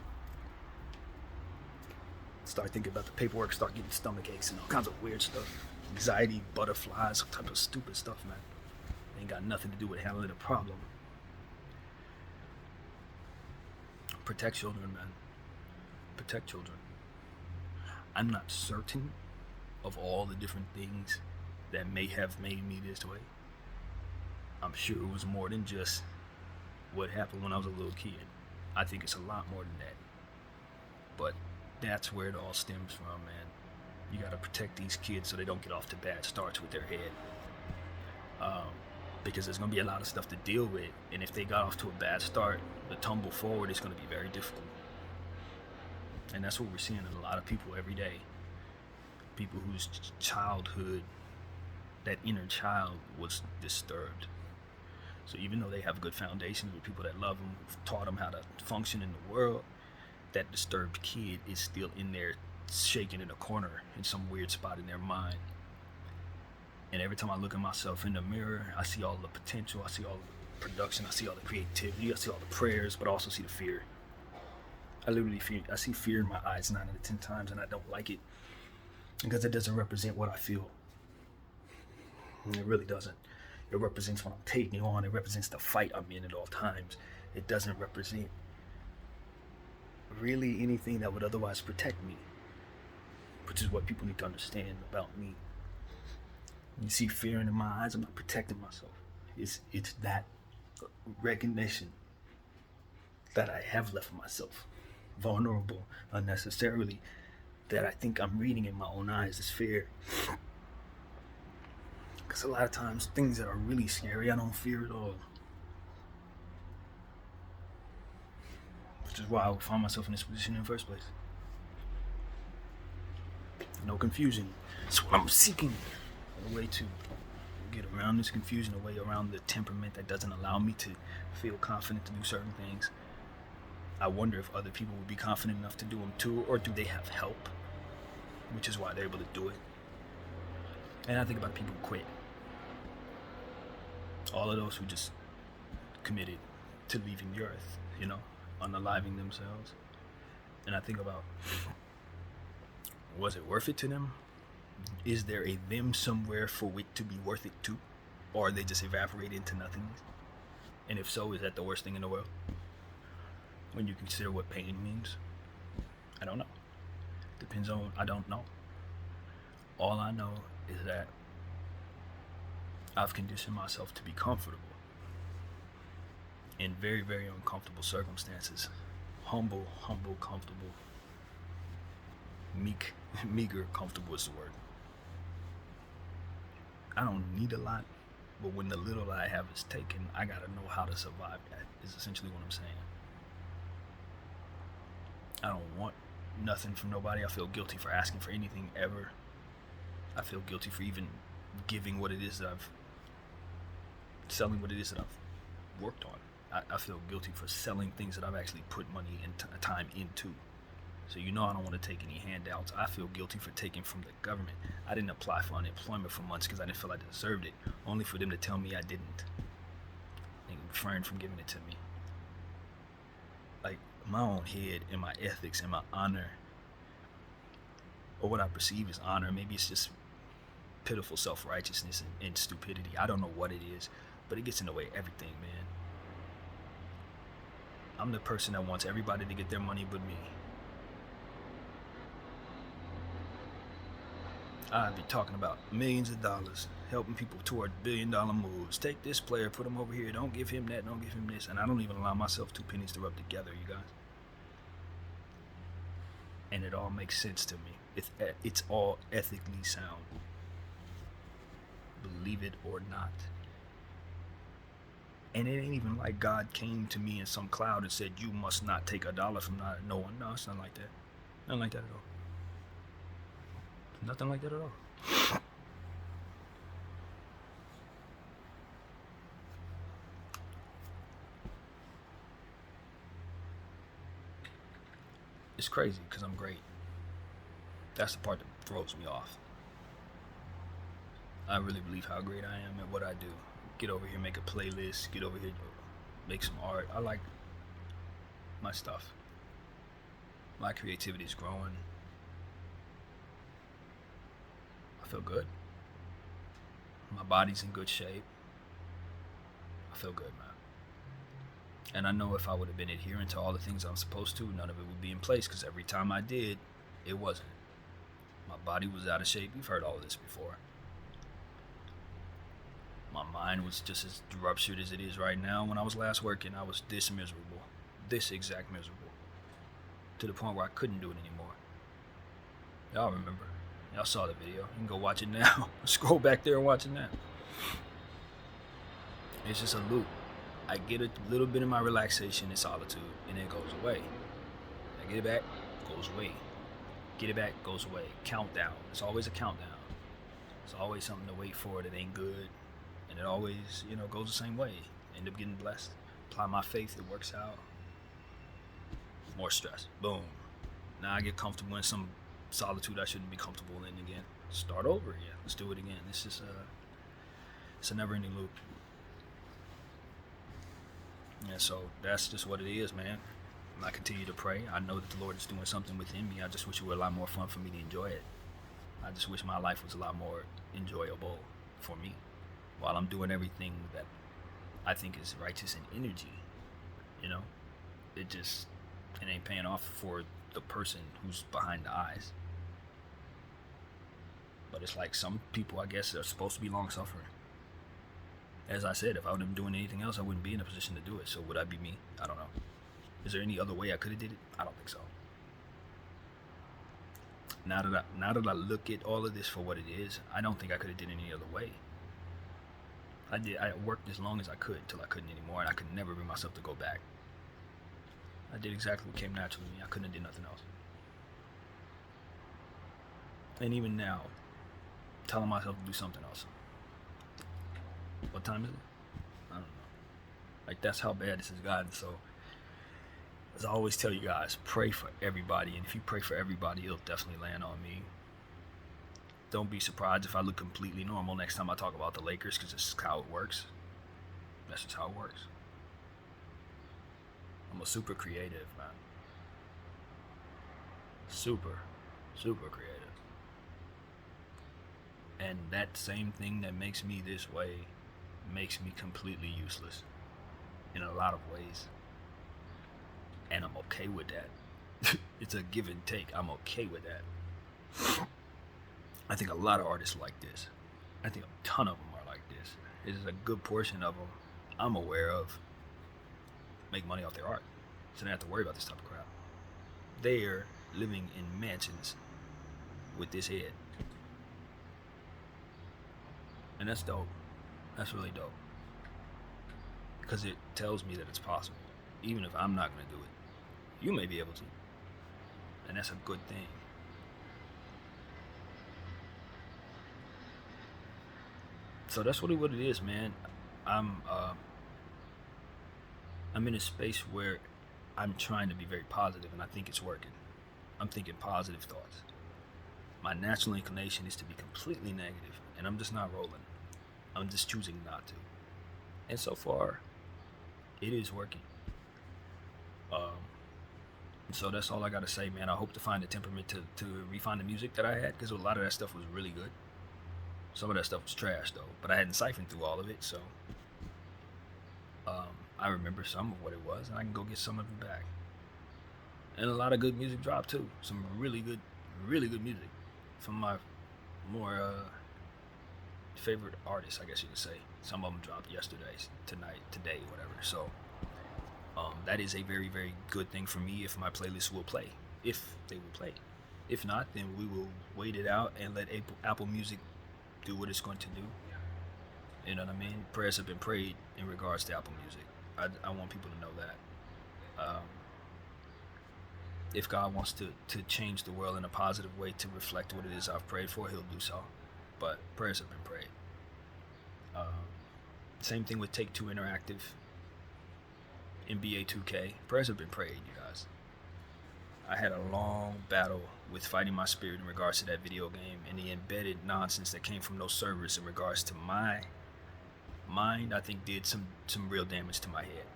Start thinking about the paperwork, start getting stomach aches and all kinds of weird stuff. Anxiety, butterflies, some type of stupid stuff, man. Ain't got nothing to do with handling a problem. Protect children, man. Protect children. I'm not certain of all the different things that may have made me this way. I'm sure it was more than just what happened when I was a little kid. I think it's a lot more than that. But that's where it all stems from, man. You gotta protect these kids so they don't get off to bad starts with their head. Because there's gonna be a lot of stuff to deal with, and if they got off to a bad start, the tumble forward is gonna be very difficult. And that's what we're seeing in a lot of people every day. People whose childhood, that inner child, was disturbed. So even though they have good foundations with people that love them, who've taught them how to function in the world, that disturbed kid is still in there shaking in a corner in some weird spot in their mind. And every time I look at myself in the mirror, I see all the potential, I see all the production, I see all the creativity, I see all the prayers, but I also see the fear. I see fear in my eyes 9 out of 10 times, and I don't like it because it doesn't represent what I feel. And it really doesn't. It represents what I'm taking on. It represents the fight I'm in at all times. It doesn't represent really anything that would otherwise protect me, which is what people need to understand about me. When you see fear in my eyes, I'm not protecting myself. It's that recognition that I have left myself vulnerable unnecessarily, that I think I'm reading in my own eyes, this fear. Because a lot of times things that are really scary, I don't fear at all. Which is why I would find myself in this position in the first place. No confusion. That's what I'm seeking. A way to get around this confusion, a way around the temperament that doesn't allow me to feel confident to do certain things. I wonder if other people would be confident enough to do them too, or do they have help? Which is why they're able to do it. And I think about people who quit. All of those who just committed to leaving the earth, unaliving themselves. And I think about, was it worth it to them? Is there a them somewhere for it to be worth it to? Or are they just evaporate into nothingness? And if so, is that the worst thing in the world? When you consider what pain means? I don't know. Depends on, I don't know. All I know is that I've conditioned myself to be comfortable in very, very uncomfortable circumstances. Humble, comfortable. Meager, comfortable is the word. I don't need a lot, but when the little I have is taken, I gotta know how to survive that, is essentially what I'm saying. I don't want nothing from nobody. I feel guilty for asking for anything ever. I feel guilty for even giving what it is that selling what it is that I've worked on. I feel guilty for selling things that I've actually put money and time into. So I don't want to take any handouts. I feel guilty for taking from the government. I didn't apply for unemployment for months because I didn't feel I deserved it, only for them to tell me I didn't. And refrain from giving it to me. Like, my own head and my ethics and my honor, or what I perceive as honor, maybe it's just pitiful self-righteousness and stupidity. I don't know what it is, but it gets in the way of everything, man. I'm the person that wants everybody to get their money but me. I'd be talking about millions of dollars, helping people toward billion-dollar moves. Take this player, put him over here. Don't give him that, don't give him this. And I don't even allow myself 2 pennies to rub together, you guys. And it all makes sense to me. It's all ethically sound. Believe it or not. And it ain't even like God came to me in some cloud and said, you must not take $1 from no one. No, it's not like that. Nothing like that at all. Nothing like that at all. It's crazy because I'm great. That's the part that throws me off. I really believe how great I am at what I do. Get over here, make a playlist. Get over here, make some art. I like my stuff. My creativity is growing. I feel good. My body's in good shape. I feel good, man. And I know if I would have been adhering to all the things I'm supposed to, none of it would be in place, because every time I did, it wasn't. My body was out of shape. You've heard all of this before. My mind was just as ruptured as it is right now. When I was last working, I was this miserable. This exact miserable. To the point where I couldn't do it anymore. Y'all remember. Y'all saw the video. You can go watch it now. Scroll back there and watch it now. It's just a loop. I get a little bit of my relaxation and solitude, and it goes away. I get it back, goes away. Get it back, goes away. Countdown. It's always a countdown. It's always something to wait for that ain't good. And it always, goes the same way. End up getting blessed. Apply my faith, it works out. More stress. Boom. Now I get comfortable in some solitude I shouldn't be comfortable in again. Start over again. Let's do it again. It's a never-ending loop. Yeah, so that's just what it is, man. I continue to pray. I know that the Lord is doing something within me. I just wish it were a lot more fun for me to enjoy it. I just wish my life was a lot more enjoyable for me while I'm doing everything that I think is righteous in energy. It ain't paying off for the person who's behind the eyes. But it's like some people, I guess, are supposed to be long-suffering. As I said, if I would have been doing anything else, I wouldn't be in a position to do it. So would I be me? I don't know. Is there any other way I could have did it? I don't think so. Now that I look at all of this for what it is, I don't think I could have did it any other way. I worked as long as I could until I couldn't anymore, and I could never bring myself to go back. I did exactly what came naturally to me. I couldn't have did nothing else. And even now, telling myself to do something else. What time is it? I don't know. Like, that's how bad this has gotten. So, as I always tell you guys, pray for everybody. And if you pray for everybody, it'll definitely land on me. Don't be surprised if I look completely normal next time I talk about the Lakers, because this is how it works. That's just how it works. I'm a super creative, man. Super creative. And that same thing that makes me this way makes me completely useless in a lot of ways. And I'm okay with that. It's a give and take. I'm okay with that. I think a lot of artists like this. I think a ton of them are like this. There's a good portion of them I'm aware of make money off their art. So they don't have to worry about this type of crap. They're living in mansions with this head. And that's dope. That's really dope. Because it tells me that it's possible. Even if I'm not going to do it, you may be able to. And that's a good thing. So that's really what it is, man. I'm in a space where I'm trying to be very positive, and I think it's working. I'm thinking positive thoughts. My natural inclination is to be completely negative, and I'm just not rolling. I'm just choosing not to. And so far, it is working. So that's all I gotta say, man. I hope to find the temperament to refine the music that I had, because a lot of that stuff was really good. Some of that stuff was trash, though, but I hadn't siphoned through all of it, so I remember some of what it was, and I can go get some of it back. And a lot of good music dropped, too. Some really good music from my more favorite artists, I guess you could say. Some of them dropped yesterday, tonight, today, whatever. So that is a very, very good thing for me if my playlist will play. If they will play. If not, then we will wait it out and let Apple Music do what it's going to do. You know what I mean? Prayers have been prayed in regards to Apple Music. I want people to know that. If God wants to change the world in a positive way to reflect what it is I've prayed for, he'll do so. But prayers have been prayed. Same thing with Take-Two Interactive, NBA 2K. Prayers have been prayed, you guys. I had a long battle with fighting my spirit in regards to that video game and the embedded nonsense that came from those servers in regards to my mind, I think did some real damage to my head.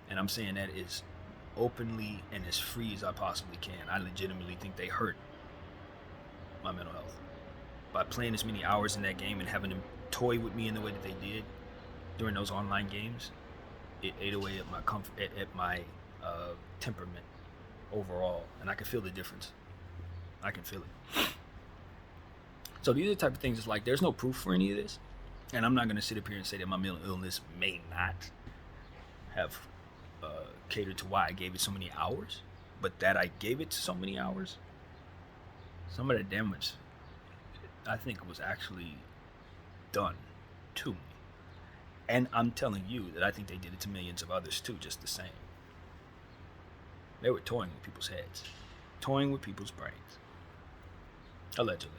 And I'm saying that as openly and as free as I possibly can. I legitimately think they hurt my mental health by playing as many hours in that game and having them toy with me in the way that they did during those online games. It ate away at my comfort, at my temperament overall, and I can feel the difference. I can feel it. So these are the type of things. It's like there's no proof for any of this, and I'm not going to sit up here and say that my mental illness may not have catered to why I gave it so many hours, but that I gave it so many hours, some of the damage I think was actually done to me. And I'm telling you that I think they did it to millions of others too, just the same. They were toying with people's heads, toying with people's brains, allegedly.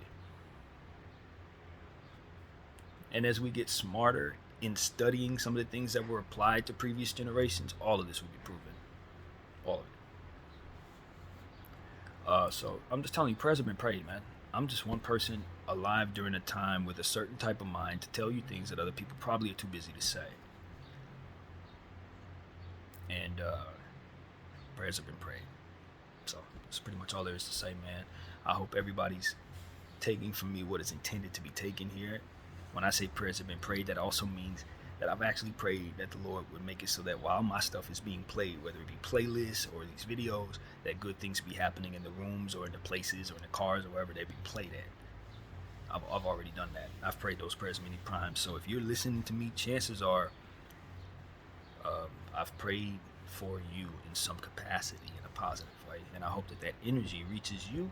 And as we get smarter in studying some of the things that were applied to previous generations, all of this will be proven. All of it. So I'm just telling you, prayers have been prayed, man. I'm just one person alive during a time with a certain type of mind to tell you things that other people probably are too busy to say. And prayers have been prayed. So that's pretty much all there is to say, man. I hope everybody's taking from me what is intended to be taken here. When I say prayers have been prayed, that also means that I've actually prayed that the Lord would make it so that while my stuff is being played, whether it be playlists or these videos, that good things be happening in the rooms or in the places or in the cars or wherever they be played at. I've already done that. I've prayed those prayers many times. So if you're listening to me, chances are I've prayed for you in some capacity in a positive way. And I hope that energy reaches you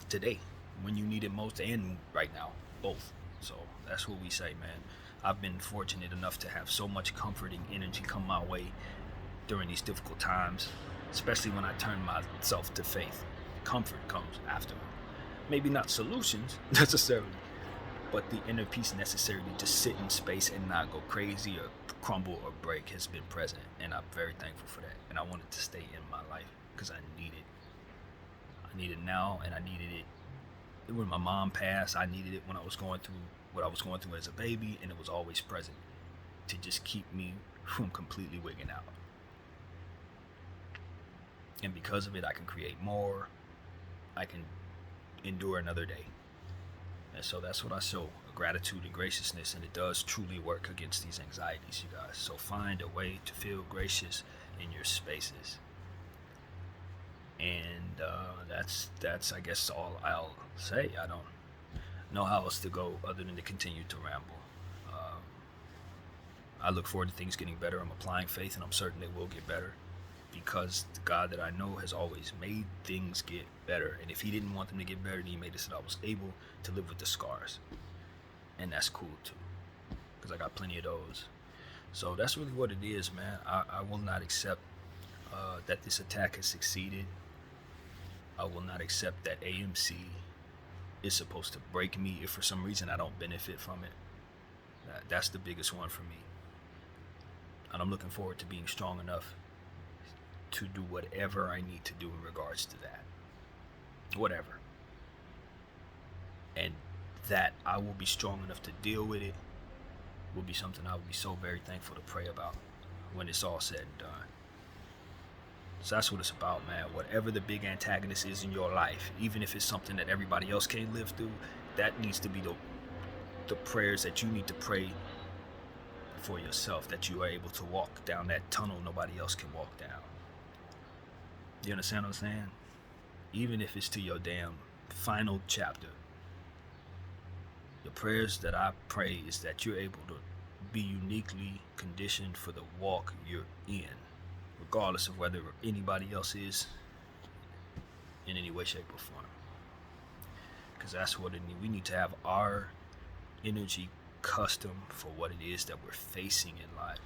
today when you need it most and right now, both. So that's what we say, man. I've been fortunate enough to have so much comforting energy come my way during these difficult times, especially when I turn myself to faith. Comfort comes after. Maybe not solutions necessarily, but the inner peace necessary to just sit in space and not go crazy or crumble or break has been present, and I'm very thankful for that. And I want it to stay in my life because I need it. I need it now, and I needed it when my mom passed. I needed it when I was going through what I was going through as a baby, and it was always present to just keep me from completely wigging out. And because of it, I can create more. I can endure another day. And so that's what I show, gratitude and graciousness, and it does truly work against these anxieties, you guys. So find a way to feel gracious in your spaces. And that's I guess all I'll say. I don't know how else to go other than to continue to ramble. I look forward to things getting better. I'm applying faith, and I'm certain they will get better, because the God that I know has always made things get better. And if he didn't want them to get better, then he made it so that I was able to live with the scars. And that's cool too, because I got plenty of those. So that's really what it is, man. I will not accept that this attack has succeeded. I will not accept that AMC is supposed to break me if for some reason I don't benefit from it. That's the biggest one for me. And I'm looking forward to being strong enough to do whatever I need to do in regards to that. Whatever. And that I will be strong enough to deal with it will be something I will be so very thankful to pray about when it's all said and done. So that's what it's about, man. Whatever the big antagonist is in your life, even if it's something that everybody else can't live through, that needs to be the prayers that you need to pray for yourself, that you are able to walk down that tunnel nobody else can walk down. You understand what I'm saying? Even if it's to your damn final chapter, the prayers that I pray is that you're able to be uniquely conditioned for the walk you're in, regardless of whether anybody else is in any way, shape, or form. Because that's what we need to have our energy custom for what it is that we're facing in life.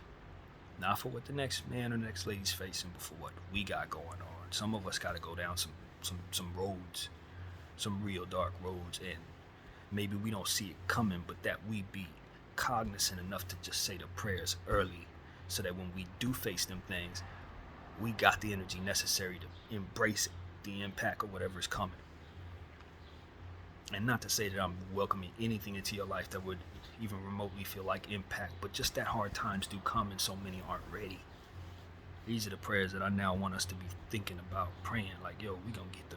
Not for what the next man or next lady's facing, but for what we got going on. Some of us got to go down some roads, some real dark roads, and maybe we don't see it coming, but that we be cognizant enough to just say the prayers early, so that when we do face them things, we got the energy necessary to embrace it the impact of whatever is coming. And not to say that I'm welcoming anything into your life that would even remotely feel like impact, but just that hard times do come and so many aren't ready. These are the prayers that I now want us to be thinking about praying. Like, yo, we gonna get the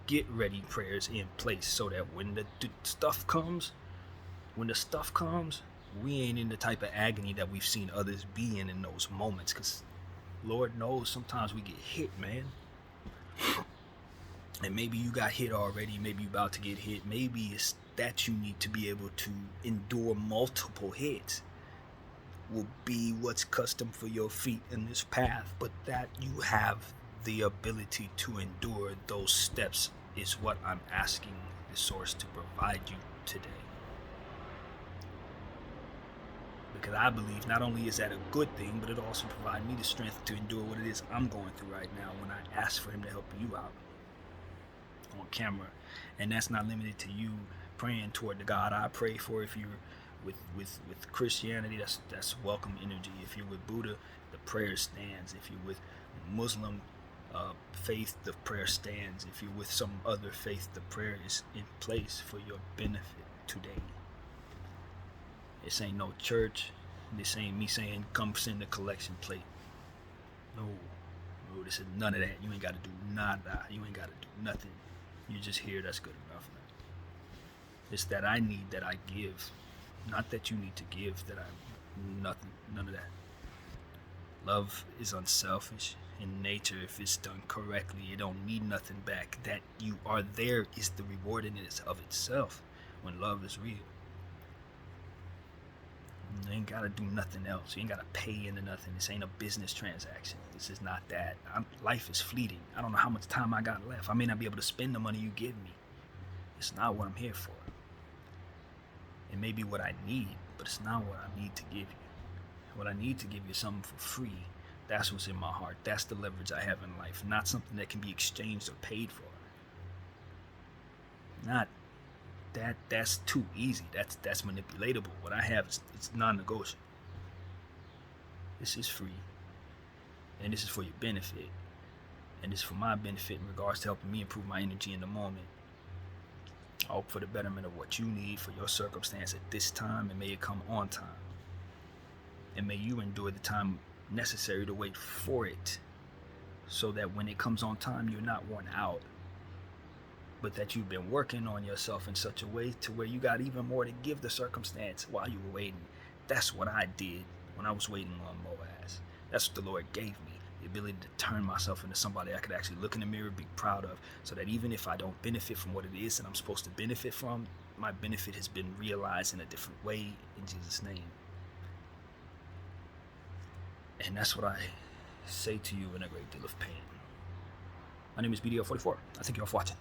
get ready prayers in place so that when the stuff comes, we ain't in the type of agony that we've seen others be in those moments. Because Lord knows sometimes we get hit, man. And maybe you got hit already, maybe you about to get hit. Maybe it's that you need to be able to endure multiple hits will be what's custom for your feet in this path. But that you have the ability to endure those steps is what I'm asking the source to provide you today. Because I believe not only is that a good thing, but it also provides me the strength to endure what it is I'm going through right now when I ask for him to help you out on camera. And that's not limited to you praying toward the God I pray for. If you're with Christianity, that's welcome energy. If you're with Buddha, the prayer stands. If you're with Muslim faith, the prayer stands. If you're with some other faith, the prayer is in place for your benefit today. This ain't no church. This ain't me saying come send a collection plate. No, this is none of that. You ain't got to do nada. You ain't got to do nothing. You just here, that's good enough. It's that I need that I give. Not that you need to give that I nothing. None of that. Love is unselfish in nature. If it's done correctly, it don't need nothing back. That you are there is the reward in it of itself when love is real. You ain't gotta do nothing else. You ain't gotta pay into nothing. This ain't a business transaction. This is not that. Life is fleeting. I don't know how much time I got left. I may not be able to spend the money you give me. It's not what I'm here for. It may be what I need, but it's not what I need to give you. What I need to give you is something for free. That's what's in my heart. That's the leverage I have in life. Not something that can be exchanged or paid for. Not that's too easy. That's manipulatable. What I have is it's non-negotiable. This is free. And this is for your benefit. And this is for my benefit in regards to helping me improve my energy in the moment. I hope for the betterment of what you need for your circumstance at this time, and may it come on time. And may you endure the time necessary to wait for it, so that when it comes on time, you're not worn out, but that you've been working on yourself in such a way to where you got even more to give the circumstance while you were waiting. That's what I did when I was waiting on Moaz. That's what the Lord gave me, the ability to turn myself into somebody I could actually look in the mirror, be proud of, so that even if I don't benefit from what it is that I'm supposed to benefit from, my benefit has been realized in a different way in Jesus' name. And that's what I say to you in a great deal of pain. My name is BDF 44. I thank you all for watching.